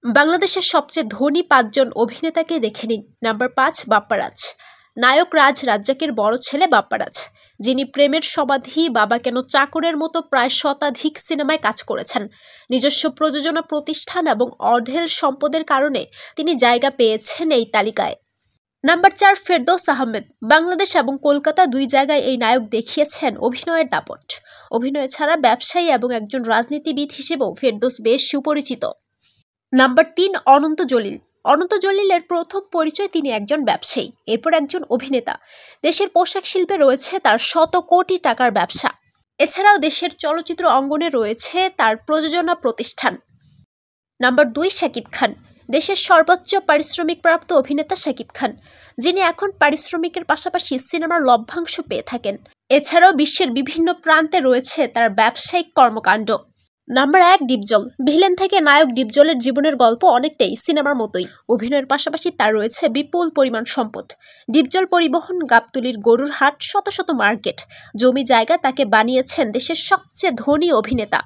বাংলাদেশের সবচেয়ে ধনী ৫ জন অভিনেতাকে দেখে নিন। নাম্বার ৫, বাপ্পারাজ। নায়ক রাজ রাজ্জাকের বড় ছেলে বাপ্পারাজ, যিনি প্রেমের সমাধি, বাবা কেন, চাকরের মতো প্রায় শতাধিক সিনেমায় কাজ করেছেন। নিজস্ব প্রযোজনা প্রতিষ্ঠান এবং অঢেল সম্পদের কারণে তিনি জায়গা পেয়েছেন এই তালিকায়। নাম্বার ৪, ফেরদৌস আহমেদ। বাংলাদেশ এবং কলকাতা ২ জায়গায় এই নায়ক দেখিয়েছেন অভিনয়ের দাপট। অভিনয় ছাড়া ব্যবসায়ী এবং একজন রাজনীতিবিদ হিসেবেও ফেরদৌস বেশ সুপরিচিত। নাম্বার ৩, অনন্ত জলিল। অনন্ত জলিলের প্রথম পরিচয় তিনি একজন ব্যবসায়ী, এরপর একজন অভিনেতা। দেশের পোশাক শিল্পে রয়েছে তার শত কোটি টাকার ব্যবসা। এছাড়াও দেশের চলচ্চিত্র অঙ্গনে রয়েছে তার প্রযোজনা প্রতিষ্ঠান। নাম্বার ২, শাকিব খান। দেশের সর্বোচ্চ পারিশ্রমিকপ্রাপ্ত অভিনেতা শাকিব খান, যিনি এখন পারিশ্রমিকের পাশাপাশি সিনেমার লভ্যাংশ পেয়ে থাকেন। এছাড়াও বিশ্বের বিভিন্ন প্রান্তে রয়েছে তার ব্যবসায়িক কর্মকাণ্ড। নাম্বার ১, ডিপজল। ভিলেন থেকে নায়ক ডিপজলের জীবনের গল্প অনেকটাই সিনেমার মতোই। অভিনয়ের পাশাপাশি তার রয়েছে বিপুল পরিমাণ সম্পদ। ডিপজল পরিবহন, গাবতলীর গরুর হাট, শত শত মার্কেট, জমি জায়গা তাকে বানিয়েছেন দেশের সবচেয়ে ধনী অভিনেতা।